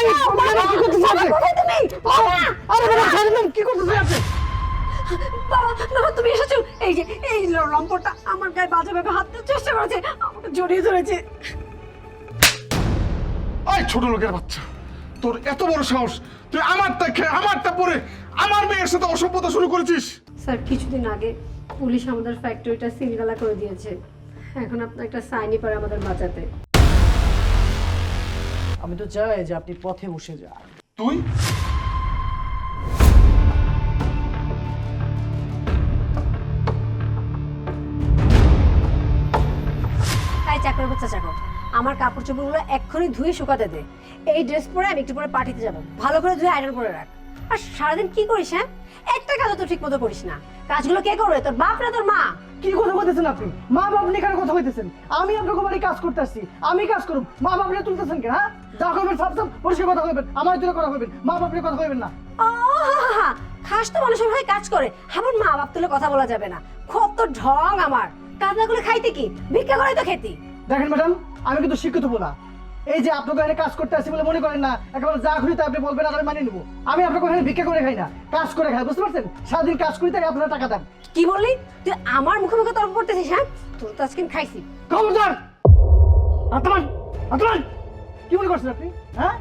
কি করতেছেন আপনি? আরে বাবা ছাড়েন না, কি করতেছেন আপনি? বাবা বাবা তুমি এসেছো? এই যে এই লম্পটটা আমার গায়ে বাজে ভাবে হাত দেওয়ার চেষ্টা করেছে, আমাকে জড়িয়ে ধরেছে। ওই ছোট লোকের বাচ্চা, তোর এত বড় সাহস, তুই আমারটা খেয়ে আমারটা পরে আমার মেয়ের সাথে অসভ্যতা শুরু করেছিস। স্যার কিছুদিন আগে পুলিশ আমাদের ফ্যাক্টরিটা সিলগালা করে দিয়েছে, এখন আপনার একটা সাইনই পারে আমাদের বাঁচাতে। আমি তো চাই যে আপনি পথে বসে যান। তুই তাই চাকর বাচ্চা চাকর, আমার কাপড় চোপড়গুলো এক্ষুনি ধুয়ে শুকাতে দে। এই ড্রেস পরে আমি একটু পরে পার্টিতে যাবো, ভালো করে ধুয়ে আয়রন করে রাখ। আর সারাদিন কি করিস? হ্যাঁ, একটা কাজও তো ঠিক মতো করিস না। কাজগুলো কে করবে? তোর বাপ না তোর মা? কি কথা বলতেছেন আপনি? মা বাপ নিয়ে কেন কথা হইতেছেন? আমি আপনাকে বাড়ি কাজ করতে আসছি, আমি কাজ করব, মা বাপ নিয়ে তুলতেছেন কেন? হ্যাঁ, যা করবেন সব সব পরিষ্কার কথা কইবেন, আমার জন্য কথা কইবেন, মা বাপ নিয়ে কথা কইবেন না। ও খাস তো মানুষের ভাই কাজ করে, আমার মা বাপ তুলে কথা বলা যাবে না। কত ঢং আমার! কাজ না করলে খাইতে কি? ভিক্ষা করে তো খেতি। দেখেন ম্যাডাম, আমি কিন্তু শিক্ষিত বলা, এই যে আপনাকে এখানে কাজ করতে আসছি বলে মনে করেন না একেবারে যা খুশি তাই আপনি বলবেন আর আমি মানিয়ে নেবো। আমি আপনাকে এখানে ভিক্ষা করে খাই না, কাজ করে খাই, বুঝতে পারছেন? সারাদিন কাজ করি তাই আপনারা টাকা দেন। কি বললি তুই? আমার মুখে মুখে তর্ক করতেছিস? হ্যাঁ, তোর তো আজকে আমি খাইছি। খবরদার! আতমান, আতমান, কি মনে করছেন আপনি? হ্যাঁ,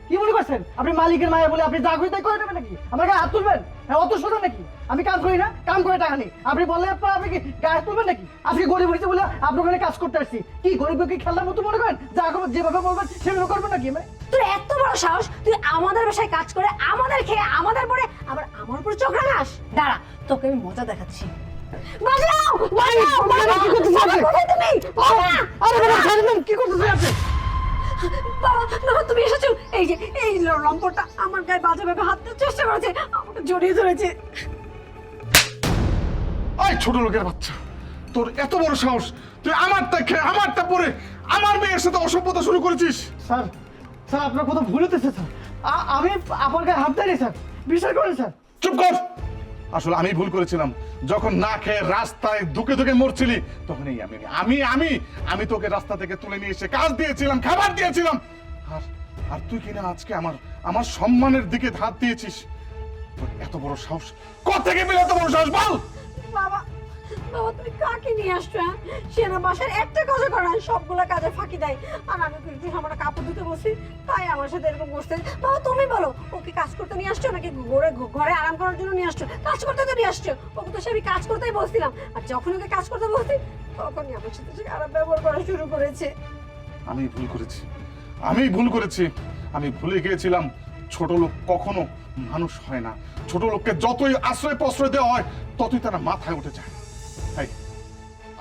কি মনে করছেন? আপনি মালিকের মায়া বলে আপনি যা খুশি তাই করে নেবেন নাকি? আমার গায়ে হাত তুলবেন? হ্যাঁ, অত সোজা নাকি? আমি কাজ করি না, কাম করে টাকা নেই, আপনি বললে আপনি কি গায়ে তুলবেন নাকি? আজকে গরিব হয়েছে বলে আপনার ওখানে কাজ করতে আসছি। কি গরিবকে খেলার মতো মনে করেন? যা করবেন যেভাবে বলবেন সেভাবে করবেন নাকি? মানে তোর এত বড় সাহস, তুই আমাদের বাসায় কাজ করে আমাদের খেয়ে আমাদের পরে আবার আমার উপরে চোখ রাঙাস? দাঁড়া, তোকে আমি মজা দেখাচ্ছি। বাঁচাও! বাঁচাও! কি করতেছেন আপনি? কোথায় তুমি? বাবা! আরে বাবা ছাড়েন না, কি করতেছেন আপনি? বাবা বাবা তুমি এসেছো? এই যে এই লম্পটটা আমার গায়ে বাজে ভাবে হাত দেওয়ার চেষ্টা করেছে, আমাকে জড়িয়ে ধরেছে। ওই ছোট লোকের বাচ্চা, তোর এত বড় সাহস, তুই আমারটা খেয়ে আমারটা পরে আমার মেয়ের সাথে অসভ্যতা শুরু করেছিস। স্যার, স্যার আপনার কথা ভুল হতেছে স্যার। আমি আপনার গায়ে হাত দেয়নি স্যার, বিশ্বাস করেন স্যার। চুপ কর। আসলে আমি ভুল করেছিলাম, যখন না খেয়ে রাস্তায় ধুকে ধুকে মরছিলি তখনই আমি আমি আমি আমি তোকে রাস্তা থেকে তুলে নিয়ে এসে কাজ দিয়েছিলাম, খাবার দিয়েছিলাম। আর আর তুই কিনা আজকে আমার আমার সম্মানের দিকে হাত দিয়েছিস। তোর এত বড় সাহস কোত্থেকে পেলে? এত বড় সাহস বল। বাবা বাবা তুমি কাকে নিয়ে আসছো? হ্যাঁ, সে না বাসার একটা কাজও করে না, সবগুলা কাজে ফাঁকি দেয়। আর আমি একটু আমার কাপড় ধুতে বসি, তাই আমার সাথে এরকম বসতে। বাবা তুমি বলো, ওকে কাজ করতে নিয়ে আসছো নাকি ঘরে আরাম করার জন্য নিয়ে আসছো? কাজ করতে তো নিয়ে আসছো। ওকে তো সে আমি কাজ করতেই বলছিলাম, আর যখন ওকে কাজ করতে বলছি তখনই আমার সাথে সে খারাপ ব্যবহার করা শুরু করেছে। আমি ভুল করেছি, আমি ভুল করেছি। আমি ভুলে গিয়েছিলাম ছোট লোক কখনো মানুষ হয় না। ছোট লোককে যতই আশ্রয় প্রশ্রয় দেওয়া হয় ততই তারা মাথায় উঠে যায়। তাই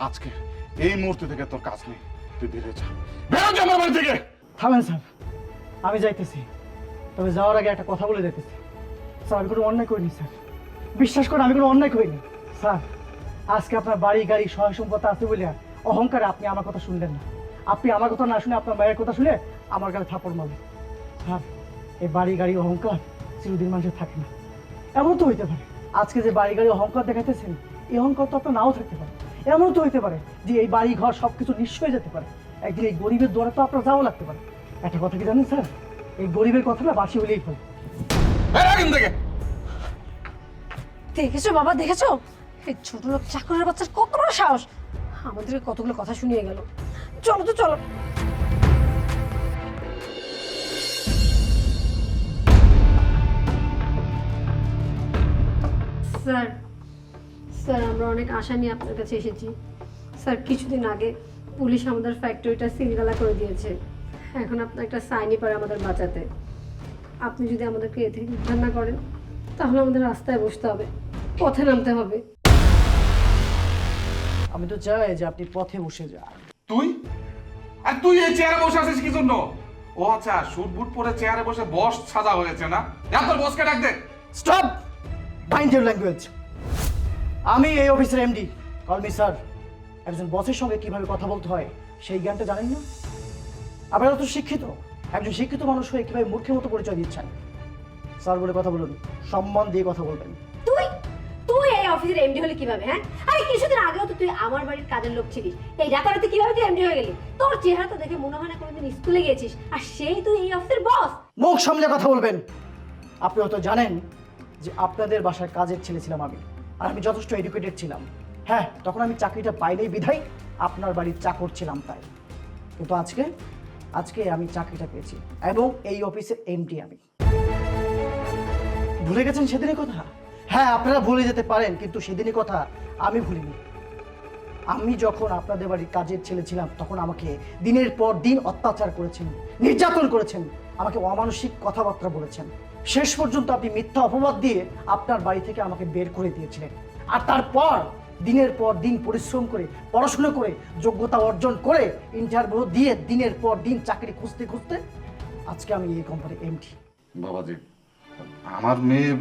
আজকে এই মুহূর্তে থেকে তোর কাজ নেই, তুই বেরিয়ে যা, বেরো যা আমার বাড়ি থেকে। থামেন স্যার, আমি যাইতেছি, তবে যাওয়ার আগে একটা কথা বলে যেতেছি। স্যার আমি কোনো অন্যায় করিনি স্যার, বিশ্বাস করে আমি কোনো অন্যায় করিনি স্যার। আজকে আপনার বাড়ি গাড়ি সহায় সম্পদ আছে বলে অহংকারে আপনি আমার কথা শুনলেন না। আপনি আমার কথা না শুনে আপনার মায়ের কথা শুনে আমার গায়ে থাপড় মারলেন। স্যার, এই বাড়ি গাড়ি অহংকার চিরদিন মানুষের থাকে না। এমন তো হইতে পারে আজকে যে বাড়ি গাড়ি অহংকার দেখাইতেছেন, এই অহংকার তো আপনার নাও থাকতে পারে। এমন তো হইতে পারে যে এই বাড়ি ঘর সবকিছু নিঃস্ব হয়ে যেতে পারে। একদিন এই গরিবের দোয়ারে তো আপনার যাওয়া লাগতে পারে। একটা কথা কি জানেন স্যার, এই গরিবের কথাটা বাসি হলেই ফেলে। দেখেছো বাবা, দেখেছো এই ছোট লোক চাকরের বাচ্চার কত বড় সাহস, আমাদেরকে কতগুলো কথা শুনিয়ে গেল। চলো তো চলো। স্যার স্যার আমরা অনেক আশা নিয়ে আপনার কাছে এসেছি। স্যার কিছুদিন আগে পুলিশ আমাদের ফ্যাক্টরিটা সিলগালা করে দিয়েছে, এখন আপনার একটা সাইনই পারে আমাদের বাঁচাতে। আপনি যদি আমাদেরকে এ থেকে উদ্ধার না করেন তাহলে আমাদের রাস্তায় বসতে হবে, পথে নামতে হবে। আমি তো চাই যে আপনি পথে বসে যান। তুই আর তুই এই চেয়ারে বসে আছিস কি জন্য? ও আচ্ছা, শুট বুট পরে চেয়ারে বসে বস সাজা হয়েছে না? যা তোর বসকে ডাক দে। Stop, mind your language. আমি এই অফিসের এমডি, কল মি স্যার। একজন বসের সঙ্গে কিভাবে কথা বলতে হয় সেই জ্ঞানটা জানেন না? আপনারা তো শিক্ষিত, একজন শিক্ষিত মানুষ হয়ে কিভাবে মূর্খের মতো পরিচয় দিচ্ছেন? স্যার বলে কথা বলুন, সম্মান দিয়ে কথা বলবেন। তুই তুই এই অফিসের এমডি হলে কিভাবে? হ্যাঁ, আরে কিছুদিন আগেও তো তুই আমার বাড়ির কাজের লোক ছিলিস, এই রাতারাতি কিভাবে তুই এমডি হয়ে গেলি? তোর চেহারা তো দেখে মনে হয় না কোনোদিন স্কুলে গিয়েছিস, আর সেই তুই এই অফিসের বস। মুখ সামলে কথা বলবেন। আপনি হয়তো জানেন যে আপনাদের বাসায় কাজের ছেলে ছিলাম আমি, আর আমি যথেষ্ট এডুকেটেড ছিলাম। হ্যাঁ, তখন আমি চাকরিটা পাইলেই বিধায় আপনার বাড়ির চাকর ছিলাম তাই। কিন্তু আজকে আমি চাকরিটা পেয়েছি এবং এই অফিসের এমডি আমি। ভুলে গেছেন সেদিনের কথা? হ্যাঁ, আপনারা ভুলে যেতে পারেন, কিন্তু সেদিনের কথা আমি ভুলিনি। আমি যখন আপনাদের বাড়ির কাজের ছেলে ছিলাম তখন আমাকে দিনের পর দিন অত্যাচার করেছেন, নির্যাতন করেছেন, আমাকে অমানসিক কথাবার্তা বলেছেন। শেষ পর্যন্ত আপনি মিথ্যা অপবাদ দিয়ে আপনার বাড়ি থেকে আমাকে বের করে দিয়েছিলেন। আর তারপর দিনের পর দিন পরিশ্রম করে, পড়াশোনা করে, যোগ্যতা অর্জন করে, ইন্টারভিউ দিয়ে দিনের পর দিন চাকরি খুঁজতে খুঁজতে আজকে আমি এই কোম্পানির এমডি। বাবাজি, আমার মেয়ে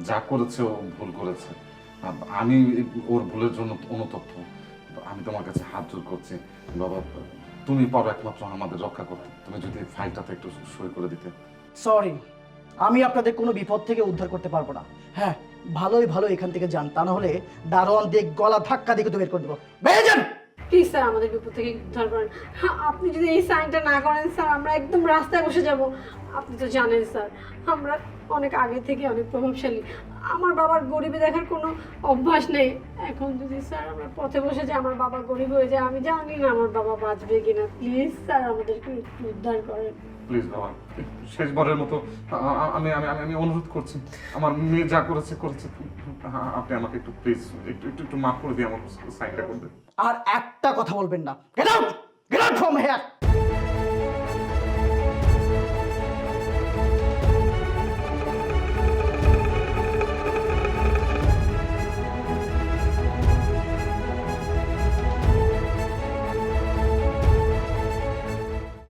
যা করেছে ও ভুল করেছে। আমি ওর ভুলের জন্য অনুতপ্ত। আমি তোমার কাছে হাত জোর করছি বাবা, তুমি পারো একমাত্র আমাদের রক্ষা করতে। তুমি যদি ফাইলটাতে একটু সই করে দিতে। সরি, আমি আপনাদের কোনো বিপদ থেকে উদ্ধার করতে পারবো না। হ্যাঁ, ভালো এখান থেকে যান, তা না হলে দারোয়ান দিয়ে গলা ধাক্কা দিয়ে তো বের করে দেবো। বেরিয়ে যান। প্লিজ স্যার, আমাদের বিপদ থেকে উদ্ধার করেন। আপনি যদি এই সাইনটা না করেন স্যার, আমরা একদম রাস্তায় বসে যাব। আপনি তো জানেন স্যার, আমরা অনেক আগে থেকে অনেক প্রভাবশালী। আমার বাবার গরিবী দেখার কোনো অভ্যাস নেই। এখন যদি স্যার আমরা পথে বসে যাই, আমার বাবা গরিব হয়ে যায়, আমি জানি না আমার বাবা বাঁচবে কিনা। প্লিজ স্যার, আমাদেরকে একটু উদ্ধার করেন। প্লিজ বাবা, শেষবারের মতো আমি আমি আমি অনুরোধ করছি। আমার মেয়ে যা করেছে আপনি আমাকে একটু প্লিজ একটু মাফ করে দিয়ে আমার সাইনটা করে দেন। আর একটা কথা বলবেন না। Get out from here.